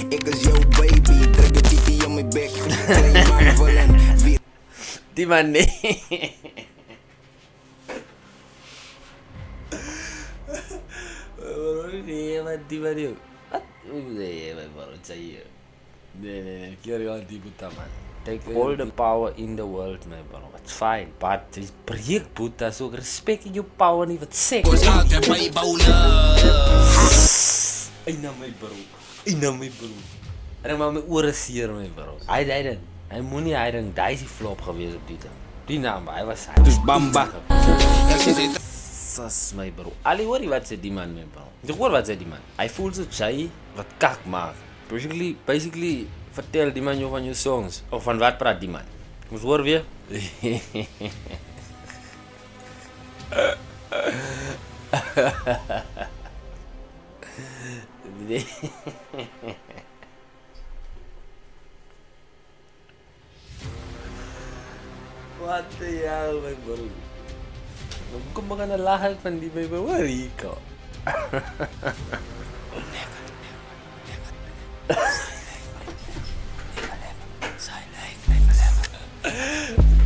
Ik is jouw baby, druk je pipi om mijn bek. Klein man vullen, weer. Die man nee. Nee, man, die man niet. Wat? Nee, man, waarom zei je? Nee, carry on die Buddha, man. Take all the power in the world, man, bro. It's fine, but it's break Buddha, so respect your power niet wat sick. Ay na my bro. En dan maar mijn oren seer, my bro. Hij moet niet, hij is die flop geweest op die naam, hij was hij. Dus Bamba. Sas my bro. Ali hoor wat sê die man, my bro. Jy hoor wat sê die man. Hy voel so jy wat kak maak. Basically vertel die man jou van jou songs of van wat praat die man. Kom eens hoor weer. What the hell, my bro? Kung mga nalahag pan di ba iba, wari ka.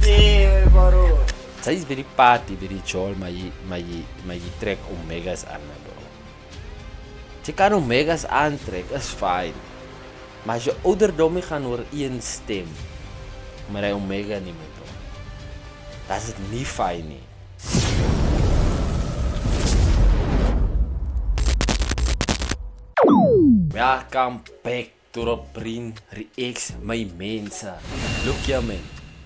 Yeah, bro. Sy is very party, very chill, my trek Omegas aan, my bro. Jy kan Omegas aantrek, is fine. Maar as jy ouderdom gaan oor een stem, maar hy Omega nie, my bro. Dat is het nie fine nie. Welcome back to the Brain Reacts, my mense. Look ya man.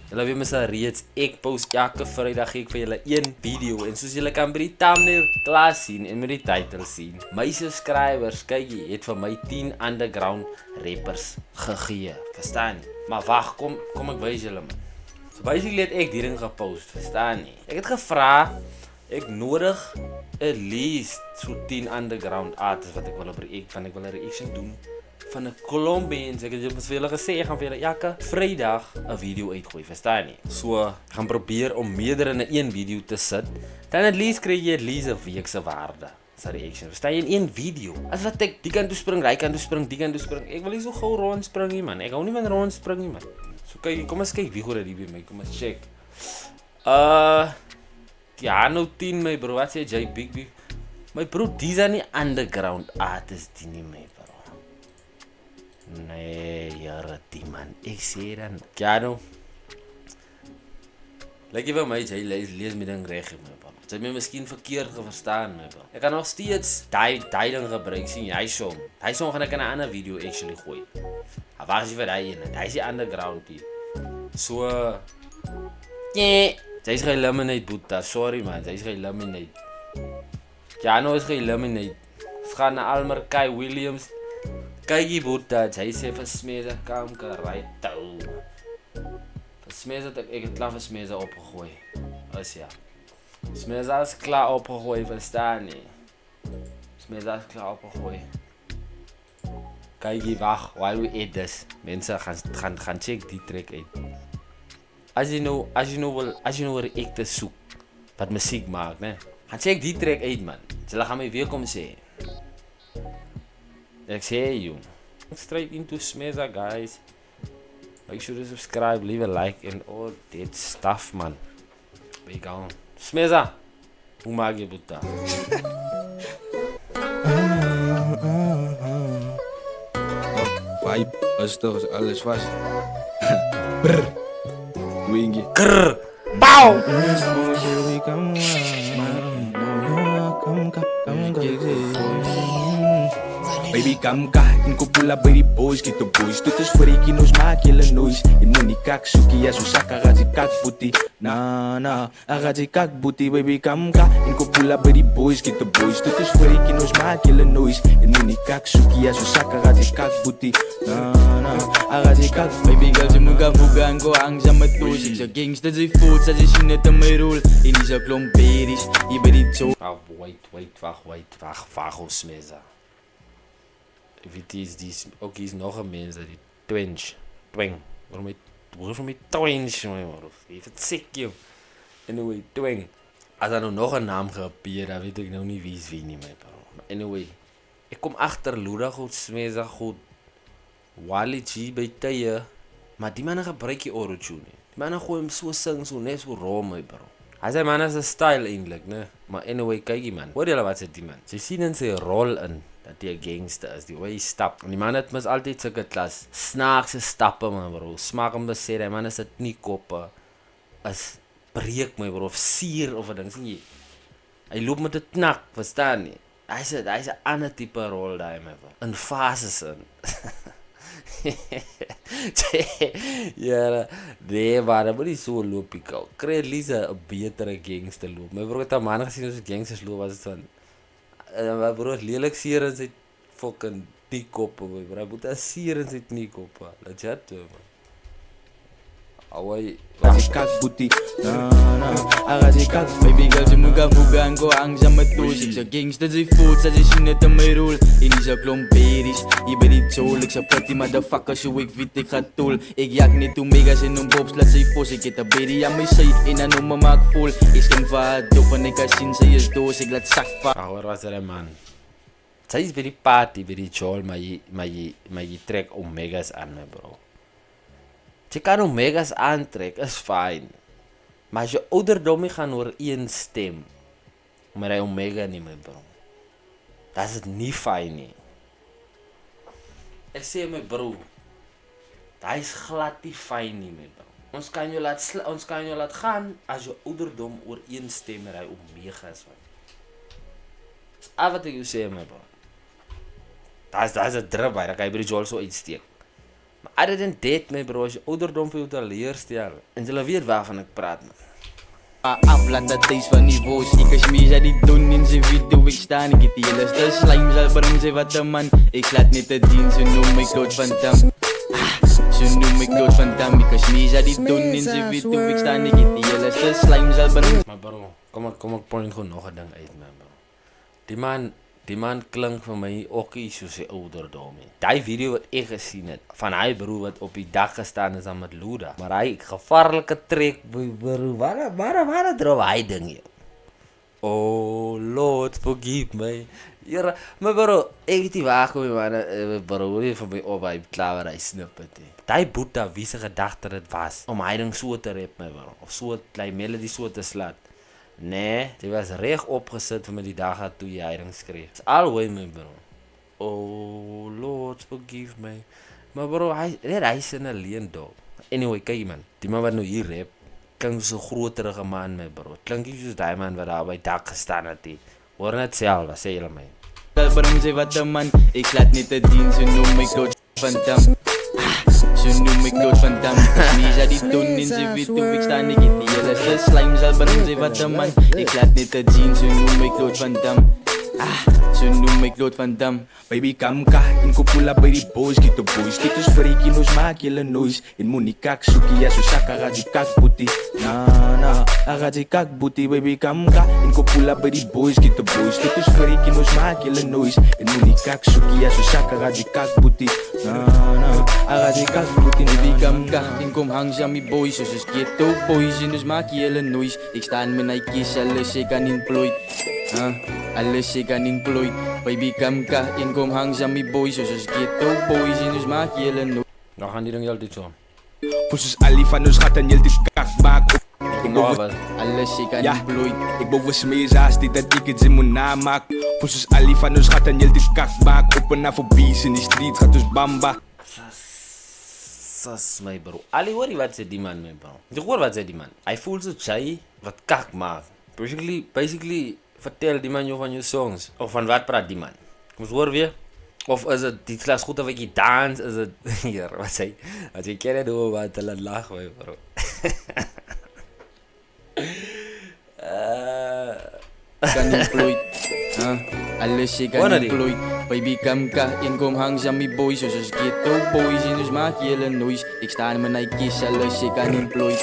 Julle weet mens reeds, ek post elke Vrydag ek vir julle een video en soos julle kan by die thumbnail klaar sien en met die title sien. My subscribers, kyk jy, het vir my 10 underground rappers gegee. Verstaan nie? Maar wag, kom ek wys julle man. So basically het ek die ding gepost, verstaan nie? Ek het gevra, ek nodig at least so 10 underground artists wat ek wil op react, van ek wil 'n reaction doen van 'n klomp mense. Ek het vir julle gesê, ek gaan vir julle elke Vrydag 'n video uitgooi, verstaan nie? So, gaan probeer om meerder in 'n een video te sit, dan at least kry jy at least 'n week se waarde. Sa reaction. Verstaan jy in een video? As wat ek die kant toe spring, hy kan toe spring, die kant toe spring. Ek wil nie so gou rond spring nie man. Ek hou nie van rond spring nie man. So kyk, kom ons kyk wie goed dit by my. Kom ons check. Ja, nou 10 my bro. Wat sê jy big? My bro, these are nie underground artists die nie my bro. Nee, jare die man. Ek sê dan. Ja nou. Like vir my, jy lees my ding reg my bro. Jy het my miskien verkeerd verstaan my bro. Ek kan nog steeds die ding gebruik sien. Hy song gaan ek in 'n ander video actually gooi. Waar is jy vir daai een? Hy is die underground die. So Jy's ge-eliminate Buddha, sorry man, jy's ge-eliminate. Jano is ge-eliminate. Ons gaan na Almer Kai Williams. Kykie Buddha, jy sê vir Smeza kam ka right toe. Vir Smeza ek het klaar vir Smeza opgegooi. As ja. Smeza is klaar opgegooi, verstaan nie. Smeza is klaar opgegooi. Kykie wag, while we eat this. Mense gaan check die track uit. As jy nou wil ek te soek wat musiek maak, né? Gaan check die track uit man. Hulle gaan my weer kom sê. Ek sê you. Straight into Smeza guys. Make sure to subscribe, leave a like and all that stuff man. Be gone. Smeza. Hoe maak jy Buddha? Vibe, is toch alles vast. Brr. Wingy. Krrr. Bow. Baby come ka, in ko pula by die boys, kito boys. Dit is vir die nos maak julle noise. En moenie kak soekie, as ons sak agazi kak booty. Na, agazi kak booty, baby come ka, in ko pula by die boys, kito boys. Dit is vir die nos maak julle noise. En moenie kak soekie, as ons sak agazi kak booty. Na, agazi kak. Baby girl, sy muka-bukaan ko ang sa matusik. Sa gangsta sy food, sa sy sinat ang may rule. Hindi sa klomperis, iba di zo. Wait, Smeza. Weet is ook is nog een mens die twinge. Waarom je twinge, man? Even sick, joh. Anyway, twing. Als er nog een naam geappeerd, dan weet ik nou niet wie is wie niet meer, bro. Anyway, ik kom achter Luda goed, Smeza goed. Wally G by tye, maar die manne gebruik die auto-tune nie. Die manne gooi hom so sing, so net so raw my bro. Hy sê man is 'n style eintlik, né? Maar anyway, kyk die man. Hoor julle wat sê die man? Sy sien in sy rol in dat hy 'n gangster is, die way hy stap. En die man het mis altyd sulke klas snaakse stappe man bro. Smaak hom besê, die man is 'n kniekoppe. As breek my bro of sier of 'n ding sien jy. Hy loop met 'n knak, verstaan nie? Hy's 'n ander tipe rol daai my bro. In fases in. Ja, nee, maar dat moet nie so loop ek al. Kry Lisa 'n betere gangster loop. My bro het 'n man gesien as 'n gangsters loop was dit van my bro het lelik seer in sy fucking kniekoppe, my bro. Hy moet 'n seer in sy kniekoppe. Legit, man. Awai. Agazi kak booty, agazi kak. Baby girl, jy moet gaan go hang sa matoes. Ek sa gangster sy voet, sa sy sien net in my rol. En die sa klomp berries, jy by die chol. Ek sa pretty motherfucker, so ek weet ek gaat tol. Ek jak net omegas en om bobs, laat sy fos. Ek het 'n berry aan my sy, en dan om my maak vol. Ek stem vir haar dop, en ek sien sy is doos. Ek laat sak va. Hoor wat sê man. Sy is by die party, by die chol, maar jy trek omegas aan my bro. Jy kan omegas aantrek, is fijn. Maar as jy ouderdom gaan oor een stem, maar hy omega nie my bro. Dat is het nie fijn nie. Ek sê my bro, dat is glad nie fijn nie my bro. Ons kan jou laat gaan as jy ouderdom oor een stem, maar hy omega is man. Dis al wat ek jou sê my bro. Dat is een drip by, dat kan jy by die jol so uitsteek. Maar other than that, my bro, as jy ouderdom vir jou te leerstel, en jy weet waarvan ek praat, man. Aflaat dat thuis van die boos. Ek is mee sy die doen in sy video. Ek staan, ek het die hele stil slime sal bring sy wat 'n man. Ek slaat net 'n dien, so noem my Claude Van Damme. So noem my Claude Van Damme. Ek is mee sy die doen in sy video. Ek staan, ek het die hele stil slime sal bring. Maar bro, kom ek point gewoon nog 'n ding uit, man, bro. Die man klink vir my ook soos sy ouderdom. Die video wat ek gesien het, van hy bro wat op die dak gestaan is aan met Luda. Maar hy gevaarlike trek, bro, waar droom hy ding hier? Oh Lord, forgive me. Jere, maar bro, ek weet nie waar kom jy man, bro, jy van my op, hy klaar waar hy snip het. Die Boeta, wie sy gedachte dit was, om hy ding so te rap, my bro, of so, die melodie so te slaat. Nee, die was reg opgesit vir my die dag had toe jy hy ding skreef. It's all way my bro. Oh Lord, forgive me. Maar bro, hy is in 'n leen dog. Anyway, kyk man, die man wat nou hier rap, klink so 'n groterige man my bro. Klink nie soos die man wat daar by dak gestaan het nie. Hoor net self, wat sê julle my? Sal bring sy wat 'n man. Ek slaat net 'n dien, so noem my Claude Van Damme. So noem my Claude Van Damme. Nie sy die doen in sy video. Ek staan, ek het die hele stil slime sal bring sy wat 'n man. Ek slaat net 'n dien, so noem my Claude Van Damme. So noem my Claude Van Damme. Baby kam ka, en ko pula by die boys, kito boys. Kito spreekie nos maak julle noise. En moenie kak soekie, ja so saka agazi kak booty. Agazi kak booty, baby kam ka, en ko pula by die boys, kito boys. Kito spreekie nos maak julle noise. En moenie kak soekie, ja so saka agazi kak booty. Agazi kak booty, Baby kam ka, en kom hang sa my boys. Soos ghetto boys, en ons maak julle noise. Ek staan met Nike's, alles ek kan employed. Alles ek kan employed. Baby kam ka, en kom hang sa my boys. Soos ghetto boys, en ons maak julle noise. Nou gaan die ding altyd so. voor soos Ali van ons gat en jy dit kak maak op. Ek Nou, boven, wat? Alles ek kan ja, employed. ek boven smees die dat ek het sy moet namaak. Voor soos Ali van ons gat en jy dit kak maak op en af op bees in die street gaat ons bamba. Sas my bro. Ali hoor jy wat sê die man my bro. Jy hoor wat sê die man. Hy voel so jy wat kak maak. Basically vertel die man jou van jou songs. Of van wat praat die man? Kom ons hoor weer. Of is het die klas goed of ek die dans? Is het hier wat sê? As jy ken het hoe wat hulle lag my bro. Kan employed. Alles ek kan Wanneer die? employed. Baby kam ka, en kom hang sa my boys. Soos ghetto boys, en ons maak julle noise. Ek staan met Nike's, alles ek kan employed.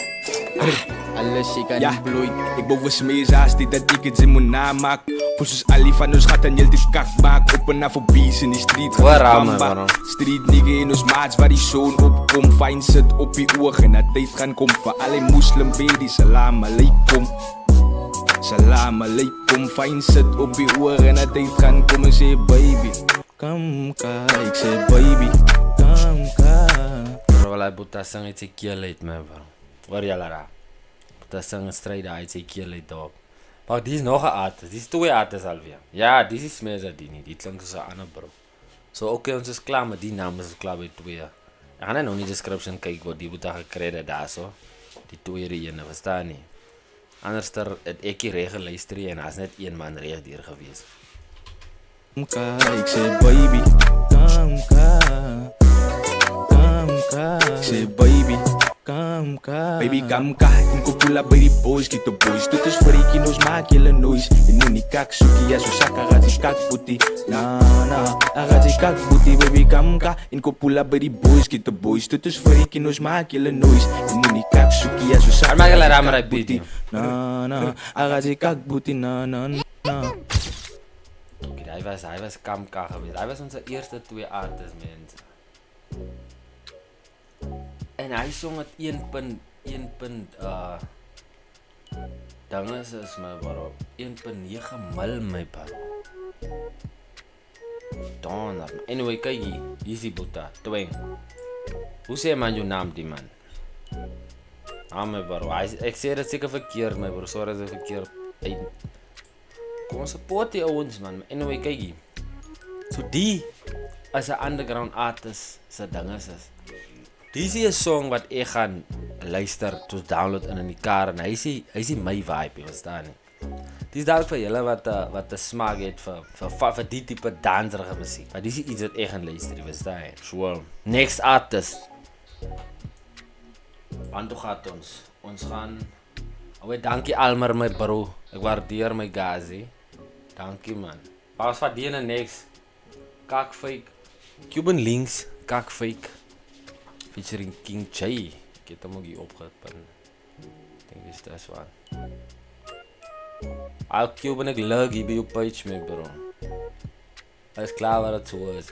Alles ek kan Ja, employed. ek boven smees die dat ek het sy moet namaak. Voor soos Ali van ons gat en jy dit kak maak op en af op bees in die street gaat Waar ons raam, bamba. man? Street nigga en ons maats waar die zoon opkom. Fijn sit op die oog en dat tyd gaan kom. Vir alle moslim baby, salam alaikum. Salam alaikum, fijn sit op die oor en dat tyd gaan kom en sê baby, kom kyk, sê baby, kom hy Boeta sing uit sy keel uit, my bro. Hoor julle daar? Boeta sing 'n stryd uit sy keel uit daarop. Maar dis nog 'n artist, dis 2 artists alweer. Ja, dis is meer as die nie, die klink soos 'n ander bro. So okay, ons is klaar met die naam, ons is klaar by 2. Ek gaan nou in die description kyk wat die Boeta gekry het daarso. Die 2 ene, verstaan nie? Anderster het ek die reg geluister en as net een man reg deur gewees. Ik zeg baby, come Ik zeg baby, come Baby, come in kopula by die boys, get the boys. Dit is vir die nos maak julle noise. En nou nie kak soekie, ja so saka gaat die kak booty. Na, gaat die kak booty, baby, come in kopula by die boys, get the boys. Dit is vir die nos maak julle noise. En nou nie kak soekie, ja so saka gaat die kak booty. Na, gaat die kak booty, na. Okay, hy was Kamka geweest. Hy was onze eerste 2 artists, mense. En hy song het 1 dinges is my bro. 1.9 mil my bro. Donner. Anyway, kyk hier is die Boeta, Tweng. Hoe sê man jou naam die man? My bro. Ek sê dit seker verkeerd my bro. Sorry as ek verkeerd uit. Kom support die ouens man. Anyway, kyk hier. So die as 'n underground artist se dinges is. Dis 'n song wat ek gaan luister to download in die kar en hy is my vibe, jy verstaan nie. Dis dalk vir julle wat 'n smaak het vir die tipe danserige musiek. Maar dis iets wat ek gaan luister, jy verstaan nie. So, next artist. Want toe gaat ons. Ons gaan dankie Almer my bro. Ek waardeer my gazi. Dankie man. Pas vir die next. Kakfake. Cuban Links, Kakfake. Featuring King Jay. Ek het hom ook hier opgepin. Ek dink dis das one. Al Cuban ek lig hier by jou page my bro. Hy is klaar wat het so is.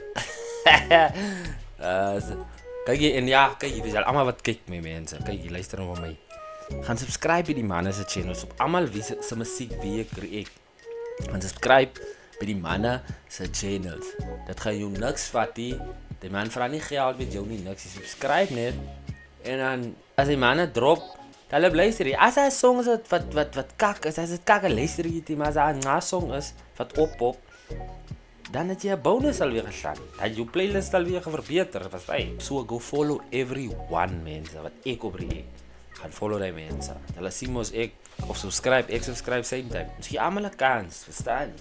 Kyk hier en ja, kyk hier, vir almal wat kyk my mense. Kyk hier, luister nou vir my. Gaan subscribe by die manne se channels op almal wie se musiek wie ek react. Gaan subscribe by die manne se channels. Dit gaan jou niks vat nie. Die man vra nie geld met jou nie niks. Jy subscribe net. En dan as die manne drop, hulle luister jy. As hy songs wat kak is, as dit kak luister jy dit, maar as hy 'n song is wat op, dan het jy 'n bonus alweer geslaan. Dan jou playlist alweer verbeter, verstaan? So go follow everyone mense wat ek op react. Gaan follow die mense. Hulle sien mos ek of subscribe, ek subscribe same time. Ons gee almal 'n kans, verstaan?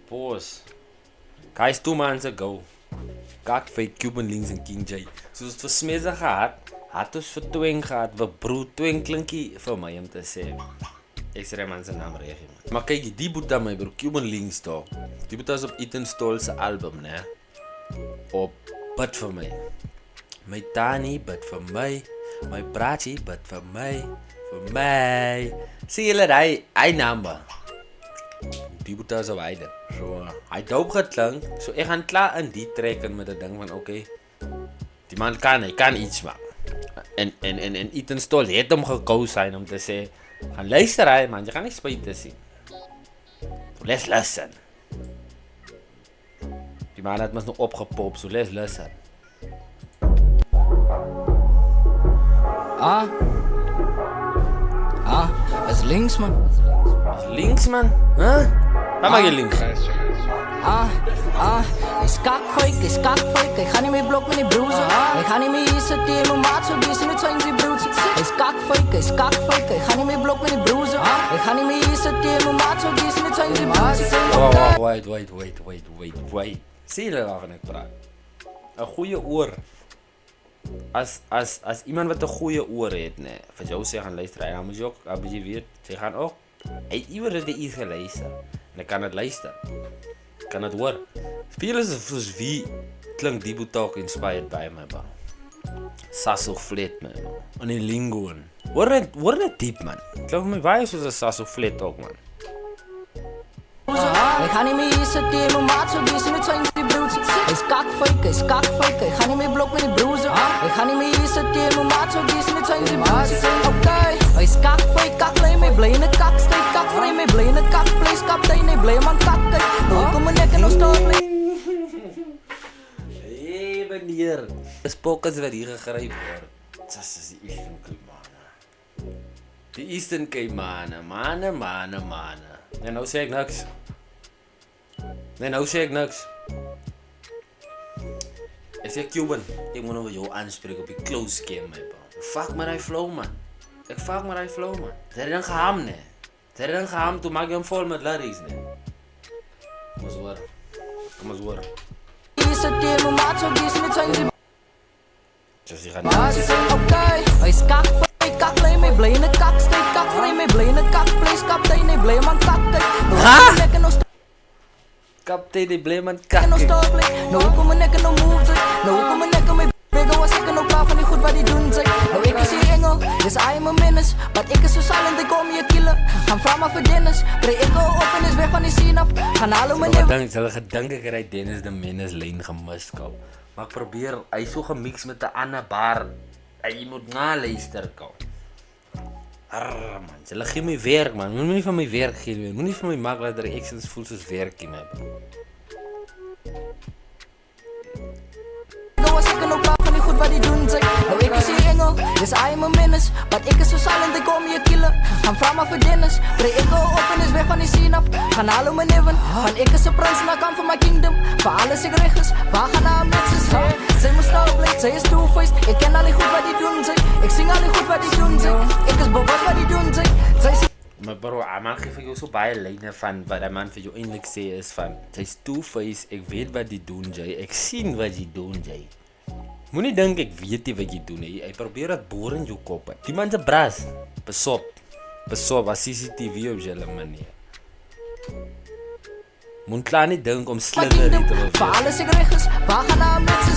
Pause. Guys, 2 months ago, Kakfake, Cuban Links en King Jay. Soos het vir Smeze gehad, het ons vir Tweng gehad, vir Bro Tweng klinkie vir my om te sê. Ek sê die man sy naam reg, man. Maar kyk, die Boeta my bro, Cuban Links daar. Die Boeta is op Ethan Stoll se album, né? Op Bid vir my. My Tani bid vir my. My Braatjie bid vir my. Vir my. Sien julle hy number. Die Boeta is op hyde. So, hy doop geklink. So ek gaan klaar in die track en met 'n ding van okay. Die man hy kan iets maak. En Ethan Stoll het hom gekou zijn om te sê, gaan luister hy man, jy gaan nie spyt te sien. So let's listen. Die man het mos nog opgepop, so let's listen. Is links man. Is links man? Huh? Waar maak jy links? Is kakfake, ik ga niet meer blok met die broezen. Ik ga niet meer hier zitten in mijn maat, zo die zijn het die broertjes. Is kakfake, ik ga niet meer blok met die broezen. Ik ga niet meer hier zitten in mijn maat, zo die zijn het die broertjes. Wait. Sien julle waarvan ek praat? 'n goeie oor. As iemand wat 'n goeie oor het, nee, vir jou sê gaan luister, dan moet jy ook, as jy weet, jy gaan ook, hy iewers dit iets geluister. En ek kan dit luister. Kan dit hoor. Veel is soos wie klink die Boeta inspired by my ba. Sasso Flat man. En die lingo en. Hoor net diep man. Klink my baie soos 'n Sasso Flat ook man. Ik ga niet meer hier zitten in mijn maat, zo die zijn het die broertjes. Is kakfake, ik ga niet meer blok met die broezen. Ik ga niet meer hier zitten in mijn maat, zo die zijn het die broertjes. Oké, is kakfake, kak, leem mee, blij in de kak, steek kak, vreemd mee, blij in de kak, place, kaptein. spokkers wat hier gegryp word. Dis die Eastern Caimane. Die Eastern Caimane, manne. Nee, nou sê ek niks. Ek sê Cuban, ek moet nou jou aanspreek op die close game, my bro. Fuck maar die flow, man. Sy het dan geham, nee. Toe maak jy hom vol met larries, nee. Kom eens hoor. Just die gaan Hy skak vir my kak, lei my bly in 'n kak, steek kak vir my bly in 'n kak, vlees kaptein, hy bly man kak. Kaptein, die blame man No kak. stop play, no kom ek no move sy. No kom ek my bega was ek no klaar van die goed wat die doen sy. Nou ek is hier engel, yes I am a menace, but ek is so silent, ek kom hier killer. Gaan vra maar vir Dennis, bring ek op en is weg van die scene af. Gaan haal my never. Hulle gedink ek het Dennis the Menace lyn gemis kom. Maar ek probeer, hy so gemix met 'n ander bar. Hy moet na luister kom. Man, hulle gee my werk, man. Moenie van my werk gee nie. Moenie vir my maak dat reactions voel soos werkie, man. Was ek no klaar van die goed wat die doen sy. Nou ek is hier engel, yes I am a menace, but ek is so silent, ek kom hier killer. Gaan vra maar vir Dennis, bring ek op en is weg van die scene af. Gaan haal my neven, want ek is 'n prins en ek kom vir my kingdom. Vir alles ek reg is, waar gaan haar met sy moet nou bly, sy is two-faced. Ek ken al die goed wat die doen sy. Ek sing al die goed wat die doen sy. Ek is bewus wat die doen sy. Sy Maar bro, man gee vir jou so baie lyne van wat 'n man vir jou eintlik sê is van sy's two-faced, ek weet wat die doen jy. Ek sien wat jy doen jy. Moenie dink ek weet nie wat jy doen nie. Hy probeer dit boor in jou kop. Die man se bras. Besop, as CCTV op julle manier. Moet klaar nie dink om slingerie te vir beweeg. alles ek reg is, waar gaan haar met sy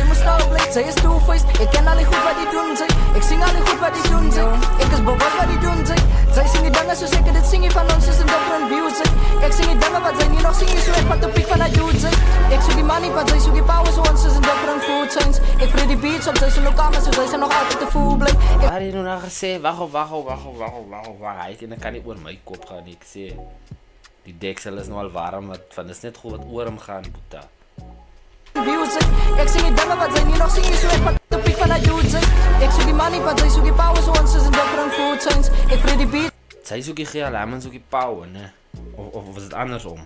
moet nou bly, sy is two-faced. Ek ken al die goed wat die doen sy. Ek sing al die goed wat die doen sy. Ek is bewus wat die doen sy. Sy sing die dinge soos ek dit sing nie van ons is in different views sy. Ek sing die dinge wat sy nie nog sing nie, so ek vat op piek van haar dude sy. Ek soek die money, but sy soek die power, so ons is in different food chains. Ek vry die beats op, sy is in lokale, so sy is nog altyd te voel bly. Waar het jy nou nou gesê? Wag. Hy kan nie oor my kop gaan nie. Ek sê die deksel is nou al warm, wat van is net goed wat oor hom gaan, Boeta. Views sy. Ek sing die dinge wat sy nie nog sing nie, so ek vat op piek van haar dude sy. Ek soek die money, but sy soek die power, so ons is in different food chains. Ek vry die beats. Sy soek die geel, hy man soek die power, ne? Of was dit andersom?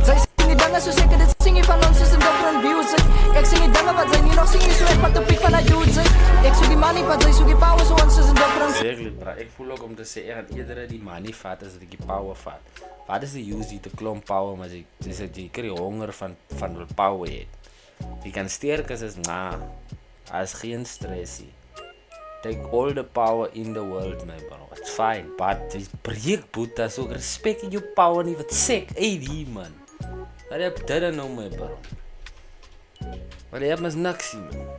Sy sing die dinge soos ek dit sing nie van ons is in different views sy. Ek sing die dinge wat sy nie nog sing nie, so ek vat op piek van haar dude sy. Ek soek die money, but sy soek die power, so ons is in different. Seriously, bro, ek voel ook om te sê, ek gaan eerder die money vat as ek die power vat. Wat is die use die te klomp power, maar jy kry die honger van power het. Jy kan sterk is as geen stressie. Take all the power in the world, my bro. It's fine, but jy breek Boeta, so ek respect in jou power nie, wat sek, die man. Wat heb dit nou, my bro? Wat jy heb mis niks, man.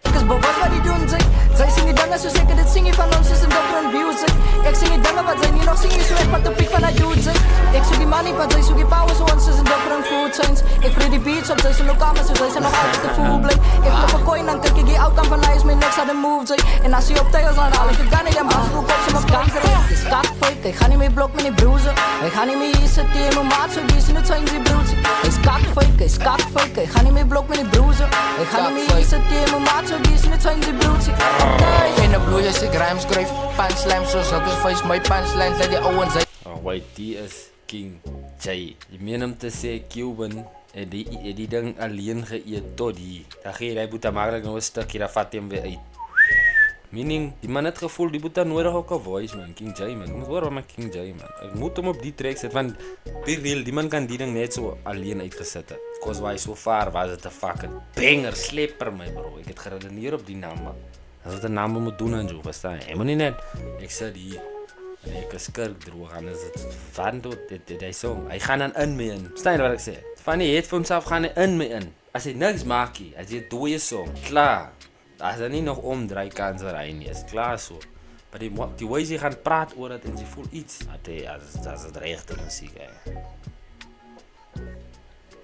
Ek is bewus wat die doen sy. Sy sing die dinge soos ek dit sing nie van ons is in different views sy. Ek sing die dinge wat sy nie nog sing nie, so ek vat op piek van haar dude sy. Ek soek die money, but sy soek die power, so ons is in different food chains. Ek vry die beats op, sy is in lokale, so sy is nog altyd te voel bly. Ek flip 'n coin, dan kyk ek die outcome van hy is my next aan the move sy. En as jy op tails dan haal ek kan nie die man roep op sy my kanker. Dis kak fake, hy gaan nie my blok met die bruise. Hy gaan nie my hier sit hier my maat so dis in die chains die bruise. Hy's kak fake, hy gaan nie my blok met die bruise. Hy gaan nie my hier sit hier my maat so dis in die chains die bruise. In 'n bloei as ek rhymes skryf, punchline soos ek is face my punchline dat die ouens hy. Wait, die is King J. Jy meen om te sê Cuban het die ding alleen geëet tot hier. Dan gee jy Boeta maklik nou 'n stukkie, dan vat jy hom weer uit. Meaning, die man het gevoel, die Boeta nodig ook 'n voice, man. King J, man. Ek moet hoor wat my King J, man. Ek moet hom op die track sit, want be real, die man kan die ding net so alleen uitgesit het. Cause why so far was het 'n fucking banger, slipper, my bro. Ek het geredeneer op die naam, man. As het 'n naam moet doen en zo, verstaan jy? Moet nie net, ek sê die, en ek is kerk droog, en is het, van dood, dit hy song, hy gaan dan in my in. Verstaan jy wat ek sê? Van die headphones af gaan hy in my in. As hy niks maak nie, as jy 'n dooie song, klaar. As hy nie nog omdraai kan sy ry nie, is klaar so. Maar die ways jy gaan praat oor dit en jy voel iets, as het regte musiek, hè.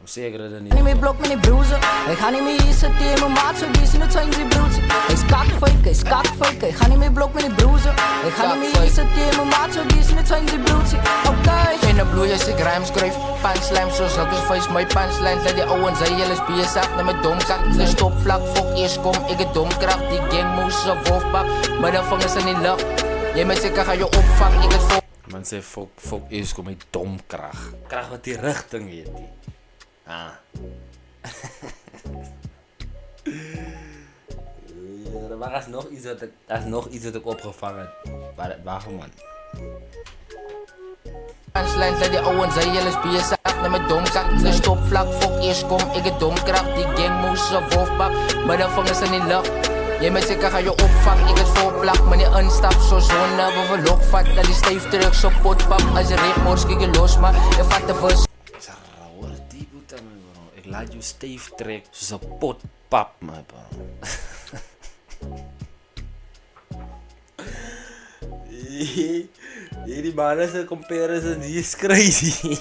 Hoe sê ek dit nie? Nie my blok met die bruise. Hy gaan nie meer hier sit hier my maat so dis in die chains die bruise. Hy's kak fake, hy gaan nie my blok met die bruise. Hy gaan nie meer hier sit hier my maat so dis in die chains die bruise. Okay. In 'n Binnen bloei as ek rhymes skryf Punchline soos ek is face my punchline Dat die ouwens hy jylle is besig na my domkak Sy stop vlak, fok eers kom, ek het domkracht Die gang moes so wolfbak, maar dan vang is in die lucht Jy my seker ga jou opvang, ek het fok Man sê fok eers kom my domkrag Krag wat die rigting weet die Ja, maar as nog iets wat ek opgevang het Waarom man? Punchline dat die ouwens hy jylle is besig na my domkak Sy stop vlak, fok eers kom, ek het domkracht Die gang moes so wolfbak, maar dan vang is in die lucht Jy my seker ga jou opvang, ek het volplak Meneer instap, so zonne, wat we lokvat Dat die stijf terug, so potpap As jy reep mors, kijk jy los, maar jy vat de vis Is rauwer die boete my bro Ek laat jou stijf trek, soos een potpap my bro Hierdie manne se comparison, die is crazy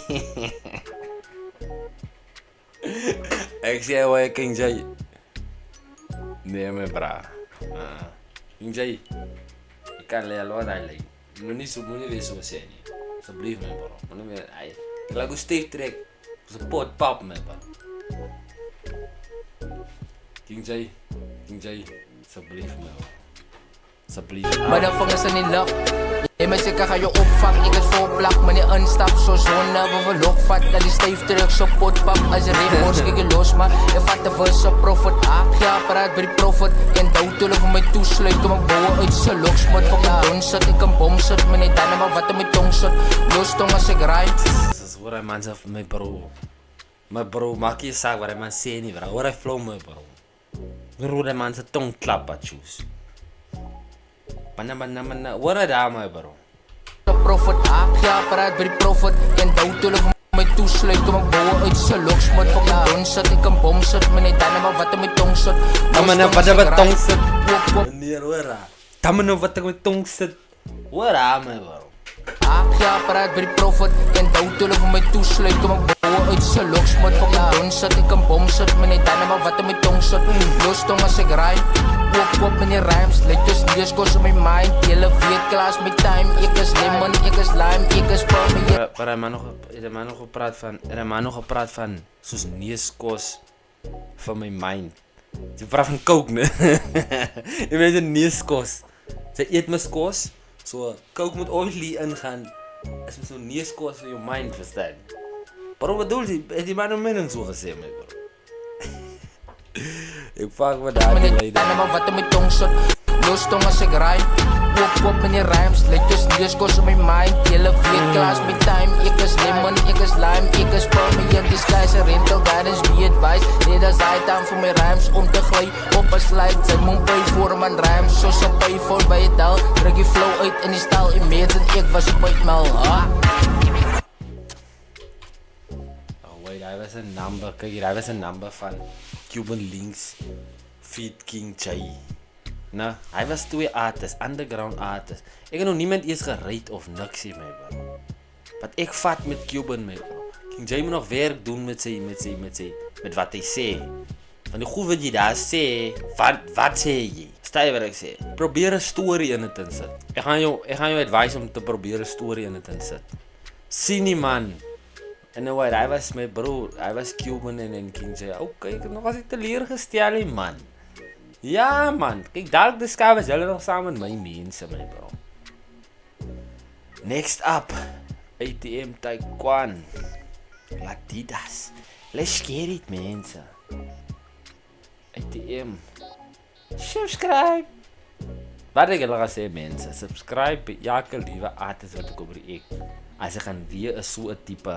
Ek sê hoe King J Nee my bra King J Ek kan leer wat hy leid Moenie wees so sê nie Asseblief my bro Moenie weer Ek laat jou stijf trek Soos een potpap my bro King J Asseblief my bro Asseblief Maar dan vang is in die lucht Jy my seker ga jou opvang, ek het volplak Meneer instap, so zonne, wat we lokvat Dat die stijf terug, so potpap As jy reep mors, kijk jy los, maar jy vat de vis, so profit Gea praat by die profit En douwtule vir my toesluit Om ek bouwe uit sy loksmut Fok my don sit, ek kan bom sit Meneer dan maar wat in my tong sit Los tong as ek raai Dis hoor hy man sê my bro My bro, maak jy saak wat hy man sê nie bro Hoor hy flow my bro Hoor hy man sy tong klap wat choose Manna, hoor hy daar my bro Profit, gea praat by die profit En douwtule vir my toesluit Om ek bouwe uit sy loksmut Fok my don sit, ek kan bom sit Meneer dan maar wat in my tong sit Tamane wat in my tong sit Meneer hoor hy Tamane wat in my tong sit Hoor hy my bro Gea praat by die profit En douwtule vir my toesluit Om ek bouwe uit sy loksmut Fok my don sit, ek kan bom sit Meneer dan maar wat in my tong sit Los tong as ek raai Op meneer rhymes, lyk dus leeskos in my mind Jylle weet klaas my time Ek is lemon, ek is lime, ek is permeer Maar hy man nog gepraat van Soos neeskos Van my mind Sy praat van coke ne Jy weet een neeskos Sy eet mis kos So coke moet olie ingaan Is met so'n neeskos vir jou mind verstaan Bro wat bedoel jy? Het die man een mening so gesê my bro Ek vaak wat daar die leid Dan maar wat in my tong sit Los tong as ek raai Op meneer rhymes Lyk dus leeskos in my mind Jylle weet klaas my time Ek is lemon, ek is lime, ek is permeer Die skies a rental guidance, be advice Net as hy time vir my rhymes Om te glij op een slide Sy mond by voor man rhymes Soos een payphone by het dal Druk die flow uit in die stal Imagine ek was op uitmel Hy was een number, kijk hier, hy was een number van Cuban Links Feed King J Nou, hy was twee artists, underground artists Ek het nog niemand eers gereid of niks hier my bro Wat ek vat met Cuban my bro King J moet nog werk doen met wat hy sê Van die goed wat jy daar sê, wat sê jy? Stel jy wat ek sê, probeer een story in het insit Ek gaan jou advice om te probeer een story in het insit Sien die man En nou hy was my bro, hy was Cuban en King J Ok, ek nog as ek teleurgestel nie man Ja man, kijk dalk discovers julle nog saam met my mense my bro Next up ATM Taekwan Ladidas Let's get it mense ATM Subscribe Wat ek julle gaan sê mense Subscribe by elke liewe artist wat ek op die ek As ek gaan weer so'n type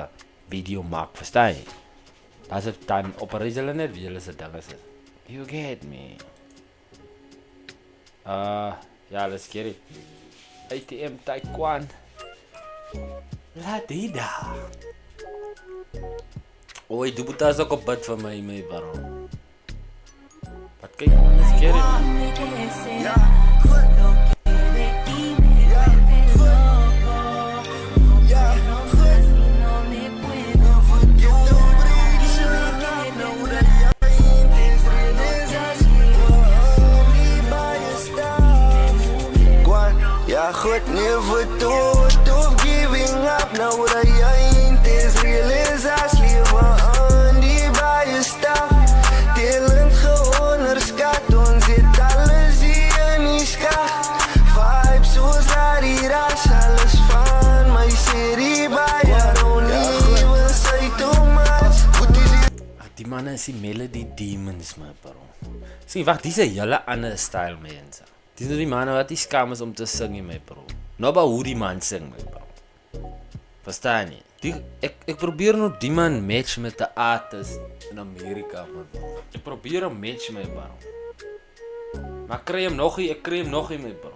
video maak, verstaan jy? As ek dan op original net wie julle se dinge is You get me Ja, let's get it ATM Taekwan Ladida Oei, doe moet as ook op bid vir my bro Wat kyk, let's get it Ja, goed, never thought of giving up. Nou dat jij manne is die Melody Demons, my bro. Sien, wacht, dis 'n hele ander style, mense. Dis nou die manne wat nie skaam is om te sing, my bro. Nou maar hoe die man sing, my bro. Verstaan jy? Ek probeer nou die man match met 'n artist in Amerika, my bro. Ek probeer hom match, my bro. Maar ek kry hom nog nie, my bro.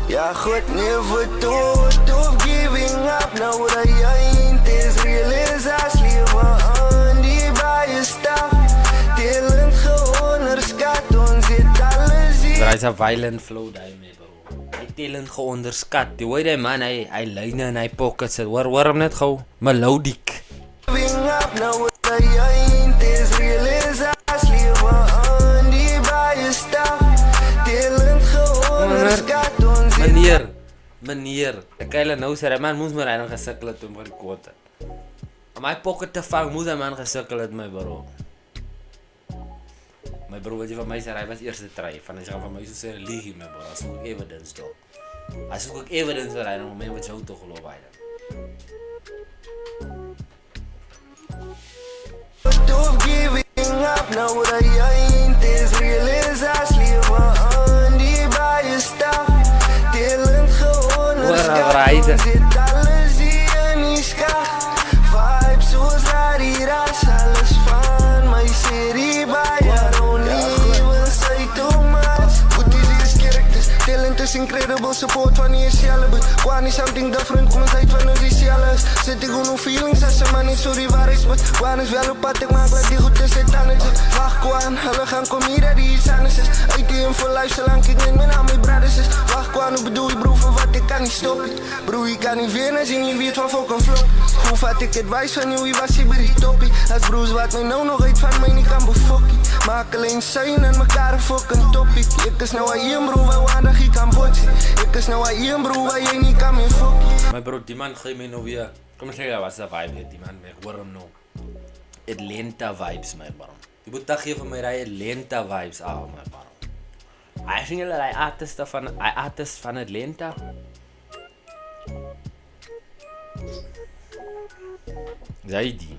Ja, goed, never thought of giving up. Nou dat jy ain't as real as as lewe aan die baie stap. Telend geonderskat, ons het alles hier. Daar is 'n violent flow daai, my bro. Hy telend geonderskat. Die hoe die man, hy lyne in hy pockets het. Hoor hom net gou, melodiek. Giving up, nou dat jy ain't as real as as lewe aan die baie stap. Telend geonderskat. Meneer, ek kan julle nou sê, die man moes maar hy nog gesukkel het om vir die kwote. Om my pocket te vang, moes die man gesukkel het, my bro. My bro, wat jy van my sê, hy was eerste try, van hy van my so sê, lieg my bro, as soek ek evidence toch. As soek ek evidence vir hy, om my met jou te geloof hy dan. Of giving up, nou dat jy ain't as real as as lewe aan die baie stap. Telend geonderskat, ons het alles hier in die skag. Vibes soos Adidas, alles van my serie baie. Don't even say too much. Goed is these characters, talent is incredible, support van die celibate. Kwaan is something different, kom eens uit van ons die cellis. Zit ek gewoon feelings as een man niet sorry waar is wat. Kwaan is wel op pad, ek maak laat die goed is het tanden zit. Wacht kwaan, hulle gaan kom hier dat die iets anders is. Uit die voor life, zolang ik niet meer aan my brothers is. Wacht kwaan, hoe bedoel je broer, voor wat ik kan niet stoppen. Broer, je kan niet winnen als je niet weet wat voor kan flop. Hoe vat ik advice van jou, je was hier bij die toppie. Als broers wat mij nou nog uit van mij niet kan befokkie. Maak alleen zijn en mekaar een fucking toppie. Ik is nou aan je broer, waar aandag ik kan botsen. Ik is nou aan je broer, waar jij niet kan meer fokkie. My bro, die man geef my nou weer, kom ek sê, wat is die vibe, die man, ek hoor hom nou. Atlanta vibes, my bro. Die boeta geef vir my die Atlanta vibes aan, my bro. Hy sien julle die artist van Atlanta. Zij die.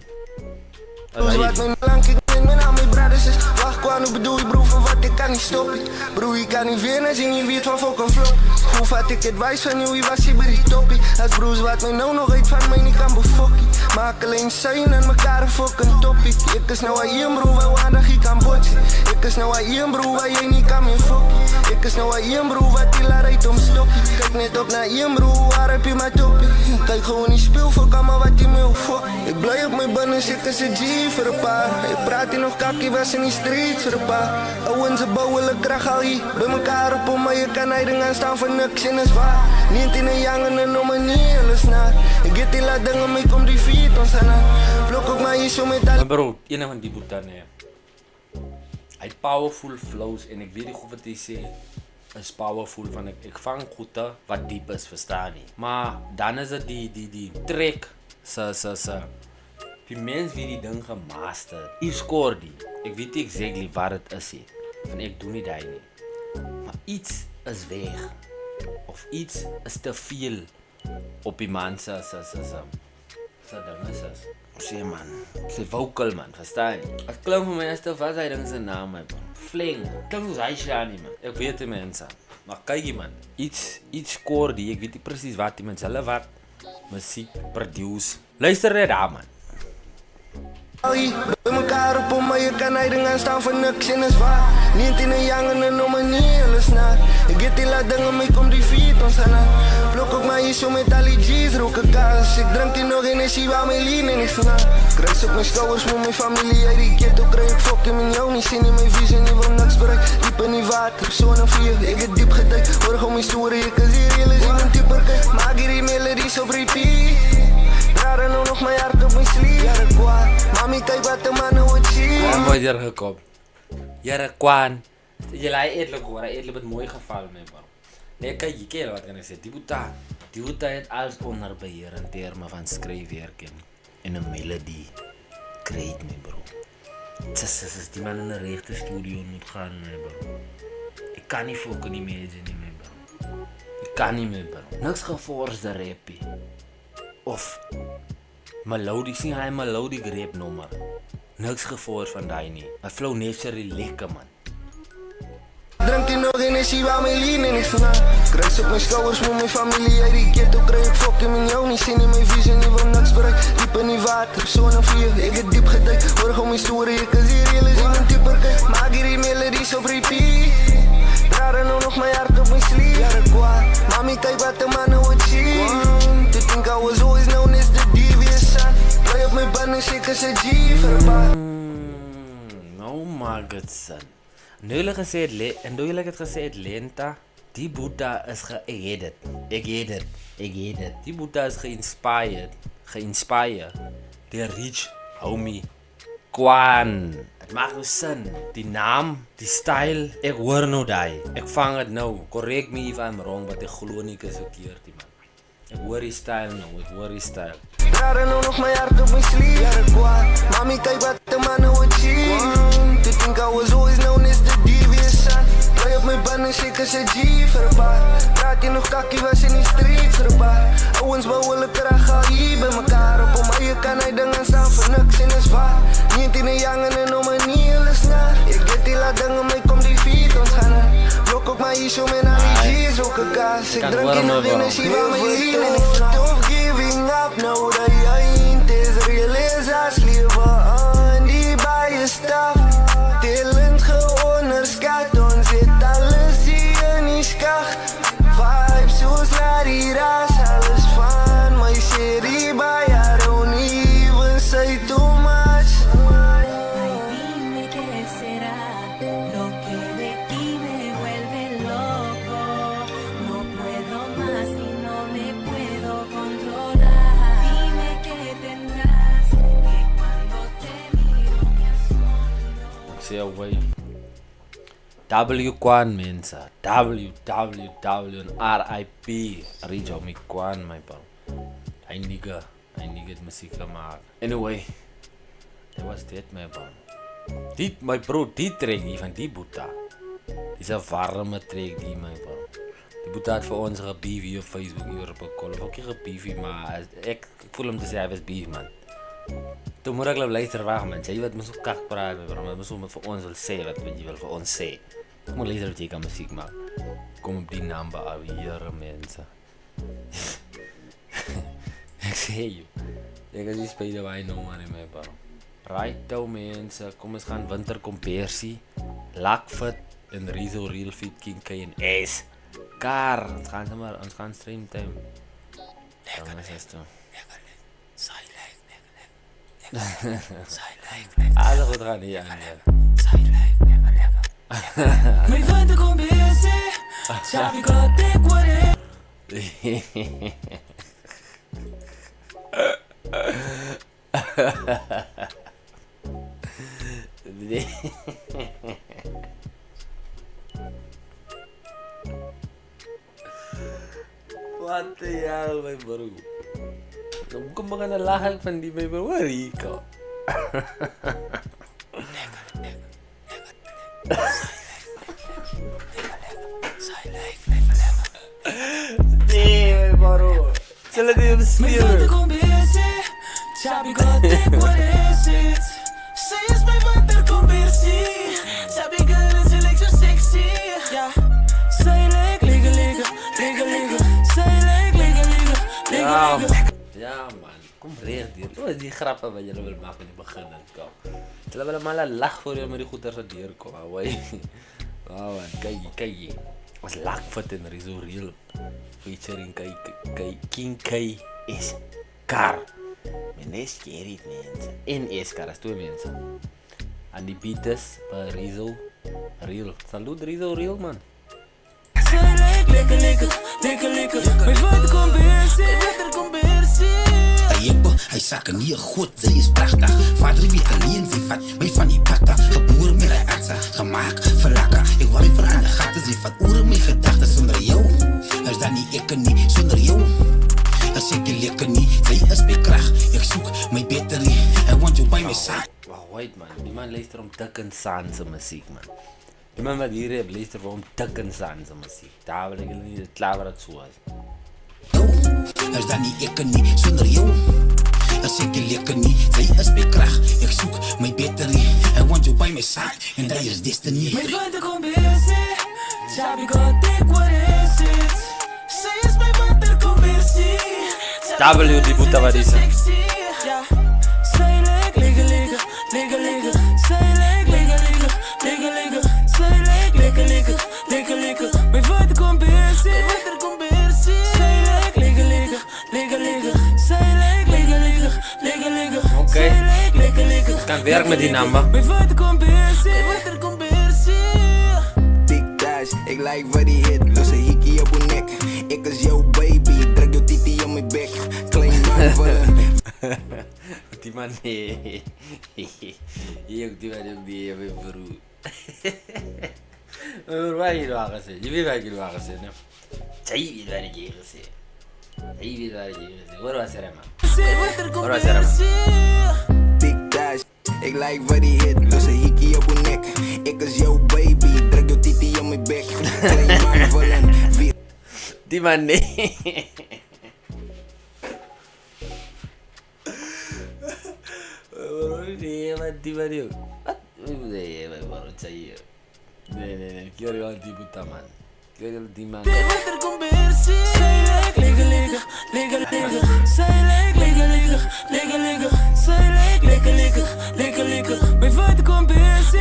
Wat mijn lang ik niet meer aan mijn brothers is. Wacht kwaan, hoe bedoel je broer, voor wat ik kan niet stoppen. Broer, je kan niet winnen als je niet weet wat voor kan flop. Hoe vat ik advice van jou, je was hier bij die toppie. Als broers wat mij nou nog uit van mij niet kan befokkie. Maak alleen zijn en mekaar een fucking toppie. Ik is nou aan je broer, waar aandag ik kan botsen. Ik is nou aan je broer, waar jij niet kan meer fokkie. Ik is nou aan je broer, wat die laat uit om stokkie. Kijk net op naar je broer, waar heb je mijn toppie. Kijk gewoon niet speel voor maar wat je me wil fok. Ik blij op mijn banners, ik is een G voor een paar. Ik praat hier nog kakkie, was in die streets voor een paar. Owens ze bouwen, kracht al hier. Bij elkaar op om, maar je kan heiden gaan staan voor niks en is waar. Niet in een jongen en om een niet alles naar. Ik get die laat dingen mee, kom die vier ons aan. Vlok ook maar hier zo met al. Maar bro, een van die boeta nee. Hy het powerful flows en ek weet nie goed wat hy sê is powerful van ek vang goede wat diep is, verstaan nie. Maar dan is dit die track die mens wie die ding gemaster. Hy score die. Ek weet nie exactly wat het is nie. Van ek doen nie die nie. Maar iets is weg. Of iets is te veel op die man se ding is. Sê man, sê vocal man, verstaan jy? Het klink vir my as te wat hy ding sy naam my man. Fling, klink soos hy Shani man. Ek weet die mense. Maar kyk man, iets score die, ek weet nie presies wat die mense, hulle wat musiek produce. Luister net daar man. Bij elkaar op om, maar je kan heiden gaan staan voor niks en is waar. Niet in een jongen en om een niet alles naar. Ik get die laat dingen mee, kom die vier ons aan. Vlok ook maar hier zo met al die G's, roken kaas. Ik drink die nog energie waar mijn lien in is vandaag. Kruis op mijn schouders met mijn familie uit die ghetto. Krijg ik fucking met jou niet zien in mijn visie, niet wil niks bereikt. Diep in die water, zone 4, ik heb diep geduikt. Hoor gewoon mijn story, ik is hier heel eens in een typer kijk. Maak hier die melodies op repeat. Draden nou nog mijn hart op mijn sleeve. Ja, dat kwaad. Mami, kijk wat de man hoe het ziet. Ja, mooi hier gekom. Jere Kwaan. Jy laai eintlik hoor, hy het mooi geval my bro. Nee, kyk, jy ken wat kan ek sê. Die boeta het alles onder beheer in terme van skryfwerk en 'n melodie. Great my bro. Dis die man in 'n regte studio moet gaan my bro. Ek kan nie fucking imagine nie my bro. Ek kan nie meer bro. Niks geforste rappie. Of melodies, sien hy melodic rap nommer. Niks gefors van daai nie. Hy flow naturally lekker man. Drink die nog energie waar my lean en ek vanaf Kruis op my skouwers met my familie uit die ghetto kry ek fucking met jou nie sien nie my visie nie wil niks bereik diep in die water, so en vier ek het diep geduik, hoor gauw my story ek is hier real as iemand dieper kyk maak hierdie melodies op repeat drare nou nog my hart op my sleeve jare kwaad, mami kyk wat die man nou achieve to think I was always known as the devious son bly op my band en ek is a G vir a paar Oh my god son. Nu jullie het gesê Lenta, die Boeta is ek het dit. Die Boeta is geïnspired deur Rich Homie Quan. Het maak nou sin, die naam, die style, ek hoor nou daai. Ek vang dit nou. Correct me if I'm wrong, wat ek glo nie ek is verkeerd die man. Ek hoor die style nou, ek hoor die style. Drare nou nog my hart op my sleeve jare kwaad, mami kyk wat die man nou achieve to think I was always known as the devious son bly op my band en ek is a G vir a paar praat jy nog kakkie was in die street vir a paar ouwens wou hulle terug al hier by mekaar op om eie kan hy dinge staan vir niks en is waar 19 jangen en om my nie hulle snaar ek het die laat dinge my kom die feet ons gaan er blok op my iso met al die G's ook a gas ek drink jy nog energie waar my lean en ek vanaf giving up now that I ain't as real as as lewe aan die baie staf Tellend geonderskat ons het alles hier in die skag Vibes soos na die ras alles van my city by I don't even say too much Ay, dime qué será lo que de ti me vuelve loco. No puedo más y no me puedo controlar. Dime qué tendrás que cuando te miro me asombro. Ek sê away. W Quan mense. W en RIP. Rich Homie Quan my bro. Hy nigga het musiek gemaak. Anyway. Dit was dit my bro. My bro, die track hier van die Boeta. Dis 'n warme track die my bro. Die Boeta het vir ons gebeef hier op Facebook hier op 'n call. Of ook nie gebeef maar ek voel hom te sê hy was beef man. Toe moet ek luister wag man. Jy wat mos ook kak praat my bro. Maar mos vir ons wil sê wat jy wil vir ons sê. Ek moet luister wat jy kan musiek maak. Kom op die number af hier mense. Ek sê jy. Ek is nie spesiaal by nou maar in my bro. Right toe mense, kom ons gaan winterkompersie. Lakfit en Rizzo Real Fit King K en S. Kar, ons gaan stream time. Lekker is toe. Alles goed gaan hier aan. Me falta convencer, sabe que eu te cuore. What the hell my bro. Kung baka nalahag van di my bro, wari ka. Nee, bro. Sila di yung Me spear. falta convencer, sabe que eu te cuore. Sayas me falta convencer, sabe que eres selection sexy. Yeah. Say like liga. Say like liga. Ja man, kom recht hier. Wat is die grappen wat jullie wil maken in die begin en kom. Jullie willen maar een lach voor je met die goeders aan deur kom. Wauw man, kijk je. Was Lakfit en Rizzo Real featuring King K is Kar. Men is scary mensen. En is Kar, is twee mensen. En die beat is bij Rizzo Real. Salut Rizzo Real man. Say like liga. Me falta convencer. Hij zakken hier goed, zij is prachtig. Vader wie alleen, zij vat mij van die patta. Geboren met een artsa, gemaakt, verlakken. Ik wou voor aan de gaten, zij vat oren mijn gedachten zonder jou. Is dat niet, ik niet, zonder jou. Als ik je lekker niet, zij is mijn kracht. Ik zoek mijn batterie, I want you by my side. Wait man, die man luister om dik en saanse muziek man. Die man wat hier heb, luister vir hom dik en saan se musiek. Daar wil ek julle nie klaar wat so is. Is dan nie ek nie sonder jou. As ek lekker nie, sy is my krag. Ek soek my battery. I want you by my side, and that is destiny. My water conversie, sabi ko dik what is it? Sy is my water conversie. W die boeta wat is. Ja, sy lekker, sy lekker, sy lekker. My water conversie, sy lekker, sy lekker. Okay. Kan werk met die nummer. My water conversie. Tic tac, ik like wat die hit, los een hikkie op mijn nek. Ik is jouw baby, druk jouw titi op mijn bek. Klein man vullen. Die man nee. Hier ook die my broer. Waar jy nou gesê? Jy weet wat jy nou gesê, né? Jy weet wat jy gesê. Hoor wat sê hy man. Hoor wat sê hy man. Tic tac, ik like wat die hit, los een hikkie op mijn nek. Ik is jouw baby, druk jouw titi op mijn bek. Klein man vullen. Die man nee. Nee, man, die man ook. Wat? Nee, man, waarom zei je? Nee, ik hoor jou die boeta man. Ik hoor jou die man. Water conversie. Sy lekker, sy lekker. Sy lekker. My water conversie.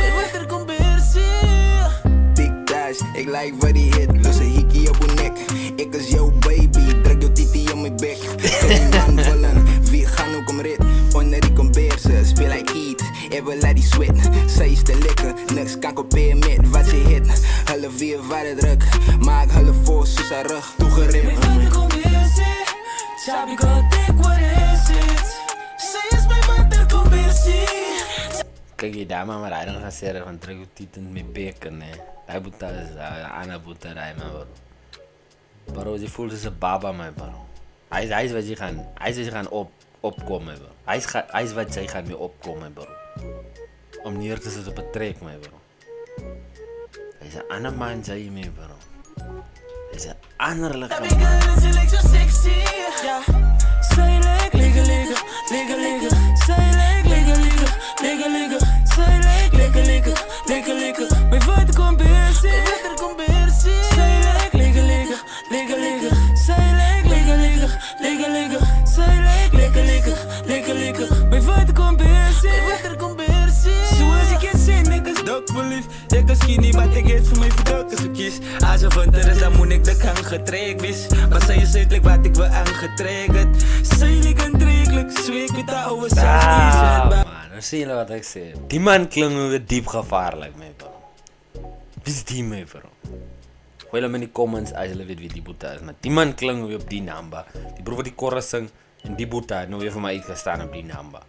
Tic tac, ik like wat die hit, los een hikkie op mijn nek. Ik is jouw baby, druk jouw titi op mijn bek. Klein man vullen, wie gaan ook om rit. Onder die converse, speel like heat, even laat die sweat. Zij is te lekker, niks kan koperen met wat ze hit. Hulle weer waar het druk, maak hulle voor, soos haar rug toegerip. My water conversie, sabi ko dik what is it? Sy is my water conversie. Kijk je daar maar hij dan gaat zeggen van druk je titel met beken hè. Hij moet dat is Anna moet dat hij maar bro. Je voelt als een baba man bro. Hij is wat je gaan opkomen bro. Hij is wat zij gaan mee opkomen bro. Om neer te zetten op een trek man bro. Hij is een ander man zei je mee bro. Hij is een anderlijke man. Sy lyk so sexy. Ja, sy lekker. Sy lekker. My water conversie. Sy lekker. Sy lekker. My water conversie. Soos ek het sê, ek is dok verlief. Ek is skinny, maar ek het vir my verdruk as ek kies. As 'n winter is, dan moet ek dik aangetrek wees. Maar sy is uitlik wat ek wil aangetrek het. Sy lyk aantreklik, sweek met haar ouwe Ah, man, dan zie je wat ik zeg. Die man klinkt weer diep gevaarlijk, mee bro. Wie is die mee bro? Gooi hem in die comments als jullie weet wie die boeta is. Maar die man klinkt weer op die namba. Die bro wat die chorus zingt en die boeta heeft nou weer voor mij uitgestaan op die namba.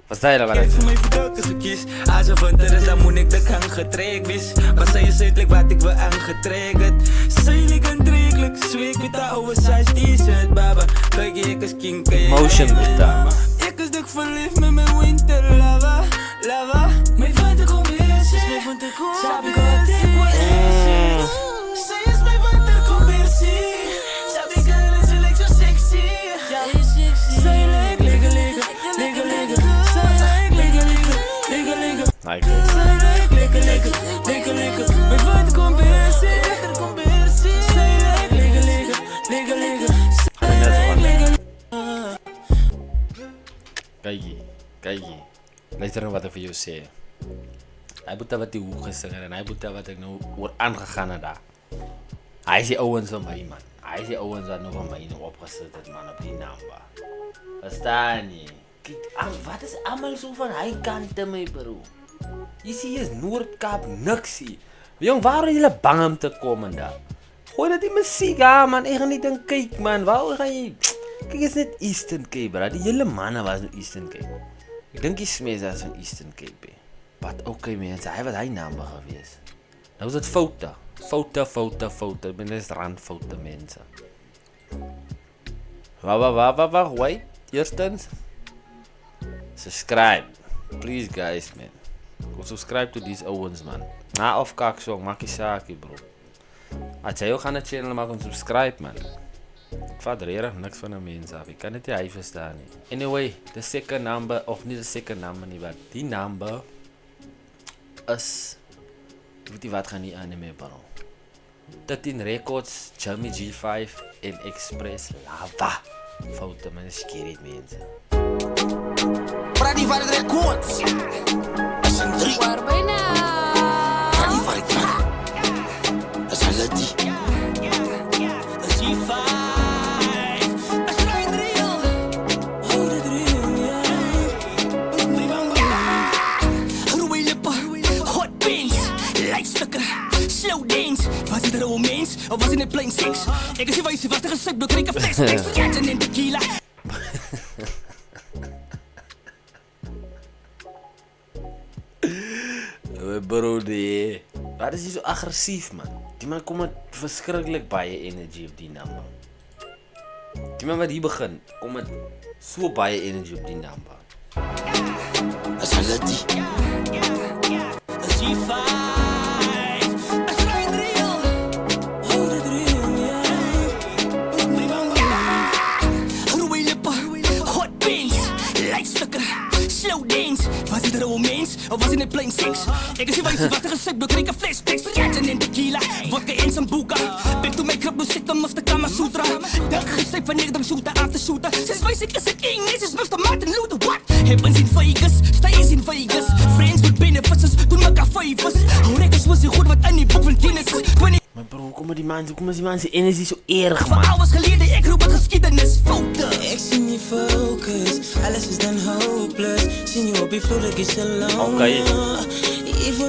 Verstaan je dat wat ik vir my verdruk as ek kies. As 'n winter is, dan moet ek dik aangetrek wees. Maar sy is uitlik wat ek wil aangetrek het. Sy lyk aantreklik, sweek met haar ouwe size t-shirt, baba. Kyk ek is king, kan jy Motion ry my boeta. mama. Ek is dik verlief met my winter lava. My water conversie. Sabi ko dik what is it? Sy is my water conversie. Sabi ko sy lyk so sexy. Sy lyk lekker. like Lekker. My water conversie. Sy lekker. Kijkie. Luister nou wat ik voor jou zeg. Hij moet dat wat die hoek gezingen en hij moet dat wat ik nou wordt aangegaan naar daar. Hij is die ouwens van mij man. Hij is die ouwens wat nog van mij nog opgezet het man op die namba. Verstaan je? Kijk, wat is allemaal zo van hij kanten mij bro. Je ziet is Noordkaap niks hier. Jong, waarom jullie bang om te komen daar? Gooi dat die muziek aan man, ik ga niet aan kijken man. Waarom ga je... Kijk, het is net Eastern Cape bro. Die hele mannen was nu Eastern Cape. Ik denk die Smees was van Eastern Cape. Wat oké mensen, hij was hij naam geweest. Dat was het fouten. Fouten. Ik ben eens randfouten mensen. Wacht, wait. Eerstens. Subscribe. Please guys man. Go subscribe to these ouwens man. Na of kak song, maak je saakie bro. Als jij ook gaan naar channel maak, subscribe man. Ik vat er niks van de mensen af. Ik kan het niet verstaan nie. Anyway, de second number, of niet de second number nie, maar die number is, weet je wat gaan niet aan mee bro. 13 Records, Jamie G5 en Express Lava. Fouten man, scary mensen. Pradivar Records. Is een 3. Waar ben je? Pradivar Records. Is een lady. G5. Is het real? Hold it real, yeah. Rode lippen, hot pins, lijkstukken, slow dance. Was het een mens of was het een plain six? Ik zie waar je was, er een sub, kreeg een fles, niks vergeten in tequila. Bro, waar is hij zo agressief man? Die man komt met verschrikkelijk baie energie op die number. Die man wat hier begint, komt met so baie energie op die number. Is een lady. G5. Is het real? Hold it real, yeah. Rode lippen, hot pins, lijkstukken, slow dance. Was het een mens of was het een plain six? Ik zie waar je was, er een sub, kreeg een fles, niks vergeten in tequila. Vodka in zijn boeka. Ben toen mijn krab, zit dan of de Kama Sutra. Dank gezegd wanneer ik shooten af te shooten. Sinds wijs ik is een king, nee, is Mr. Martin Luther, what? Hebben in Vegas, sta eens in Vegas. Friends with benefits, doen mekaar vijvers. Rekkers was je goed wat aan die boek van Guinness. Maar bro, hoe komen die man zijn energie zo erg Van man? ouders geleden, ik roep het geschiedenis, fouten. Ik zie niet focus, alles is dan hopeless. Zie je op je vloer, ik is alone. Oké.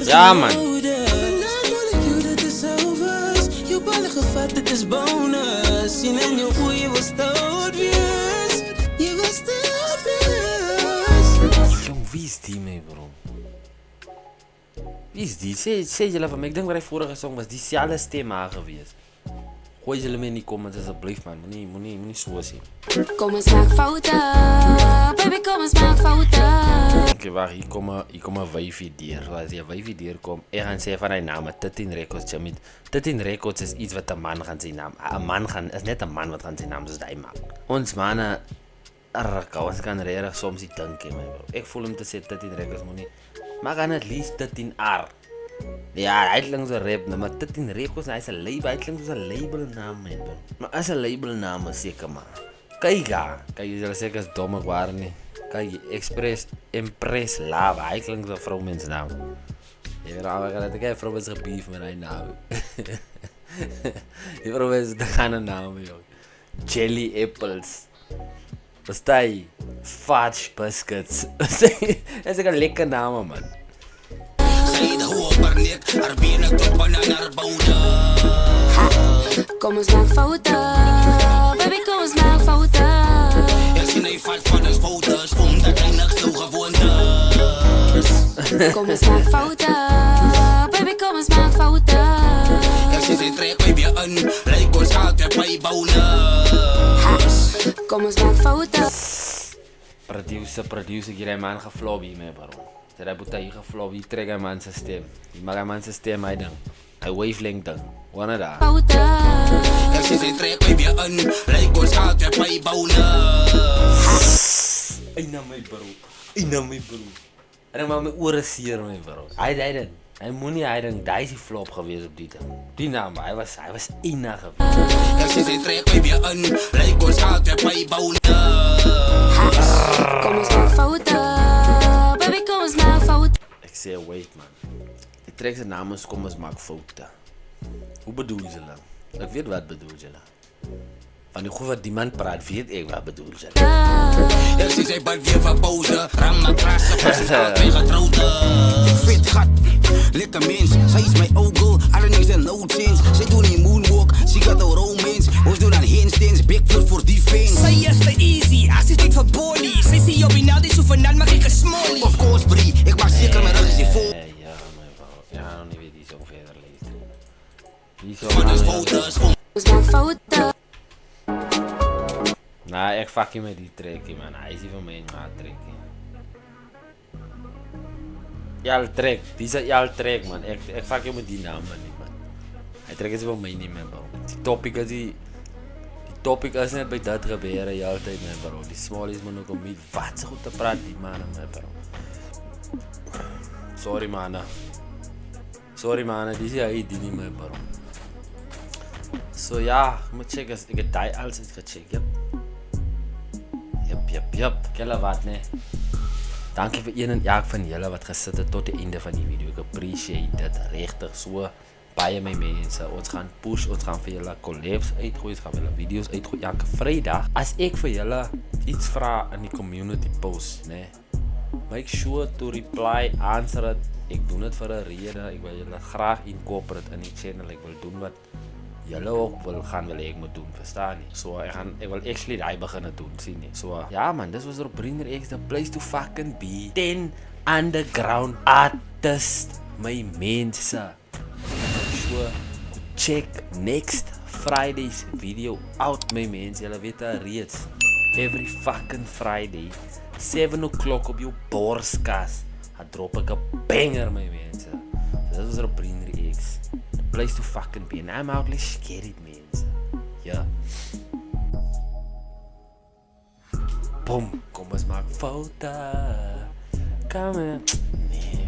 Ja man. Vandaag wil ik you, dit is overs. Je ballen gevat, dit is bonus. Zien en je hoe je was te obvious. Je was te obvious. Jong, wie is die mee bro? Wie is die? Zeg jullie van mij, ik denk waar hij vorige song was, diezelfde stem geweest. Gooi jullie me in die comments alsjeblieft man, moet niet zo zien. Kom eens maak fouten, baby kom eens maak fouten. Oké, wacht, hier kom een wijfie dier. Als die wijfie dier komt, ik ga zeggen van zijn naam, 13 Records, Jamie. 13 Records is iets wat een man gaan zijn naam. Is net een man wat gaan zijn naam, dus die maakt. Ons mannen, ons kan erg soms niet denken, bro. Ik voel hem te zeggen 13 Records, moet niet. Maar gaan het liefst 13R. Ja, hij klinkt zo'n rap, maar 13 Records, hij is een label, hij klinkt zo'n labelnaam, bro. Maar als een labelnaam is zeker, man. Kijk, je zal zeggen dat het domme waren niet. Kijk, Express Lava, hij klinkt zo'n vrouwmensnaam. Je weet al, ik heb vrouwmensen gebief met zijn naam. Die vrouwmensen, dat gaan een naam, joh. Jelly Apples. Wat sta je? Fudge Biscuits. Dat is een lekker naam, man. Zij de hoog maar nek, haar benen kloppen aan haar bouwde. Kom eens maak fouten, baby kom eens maak fouten. Er zien hij valt van de foto's, omdat hij nog zo gewoon is. Kom eens maak fouten, baby kom eens maak fouten. Er zien zij trek bij weer aan, lijkt ons altijd bij bonus. Kom eens maak fouten. Producer, hier een man geflobby mee, bro. Zij moet hier geflobby, trek een man zijn stem. Die mag een man zijn stem, hij dan. Hij wavelength dan. Wanneer daar? Fouten. Er zien zij trek bij weer aan, lijkt ons altijd bij bonus. Ay na my bro. En dan mijn oren sier my bro. Hij moet niet, hij denkt, hij is die flop geweest op die dag. Die naam, hij was ina geweest. Er zien zij trek bij weer aan, lijkt ons altijd bij bonus. Kom eens maak fouten, baby kom eens maak fouten. Ik zei, wait man. Ik trek zijn naam eens, kom eens maak fouten. Hoe bedoel je dat? Ik weet wat bedoel je dat. Van die goed wat die man praat, weet ik wat bedoel je dat. Er zien zij bal weer van pauze, rammatrassen, vast is altijd getrouwd. Fit gat, lekker mens, zij is mijn ogen, alle niks en no change. Zij doen die moonwalk, she got the romance. Ons doen aan handstands, backflip voor die fans. Zij is te easy, als ik van Bonnie. Zij zie je op die zo vanavond mag ik een smolly. Of course Brie, ik maak zeker met alles die vol. Ja, mijn bro. Ja, nog niet weet die zo verder leest. Die zo Van de foto's, Kom eens maak fouten. Nou, ik fuck je met die trekkie man. Hij is hier van mij, maar trekkie. Jal trek, dis 'n Jal trek man. Ek vat jou met die naam man nie man. Hy trek is vir my nie man bro. Die topic is net by dat gebeur jy altyd man bro. Die smallies moet ook om nie wat so goed te praat die man bro. Sorry man, dis hy die nie man bro. So ja, moet check as ek het daai alles uitgecheck, Yep. Kelle wat nee. Dankie vir een en elk van julle wat gesit het tot die einde van die video. Ek appreciate dit regtig so baie my mense. Ons gaan push, ons gaan vir julle collabs uitgooi, ons gaan vir julle video's uitgooi elke Vrydag. As ek vir julle iets vra in die community post, nee. Make sure to reply, answer it. Ek doen dit vir 'n rede. Ek wil julle graag incorporate in die channel. Ek wil doen wat julle ook wil ek moet doen, verstaan nie? So ek wil actually daai begin doen, sien nie? So ja man, this was Robringer X, the place to fucking be. 10 underground artists, my mense. So check next Friday's video out, my mense. Julle weet reeds, every fucking Friday 7 o'clock op jou borskas, gaan drop ek 'n banger, my mense. So this was Robringer X. Place to fucking be, and I'm outly scared, man. Yeah. Boom, kom ons maak foto. Kom maar. Nee.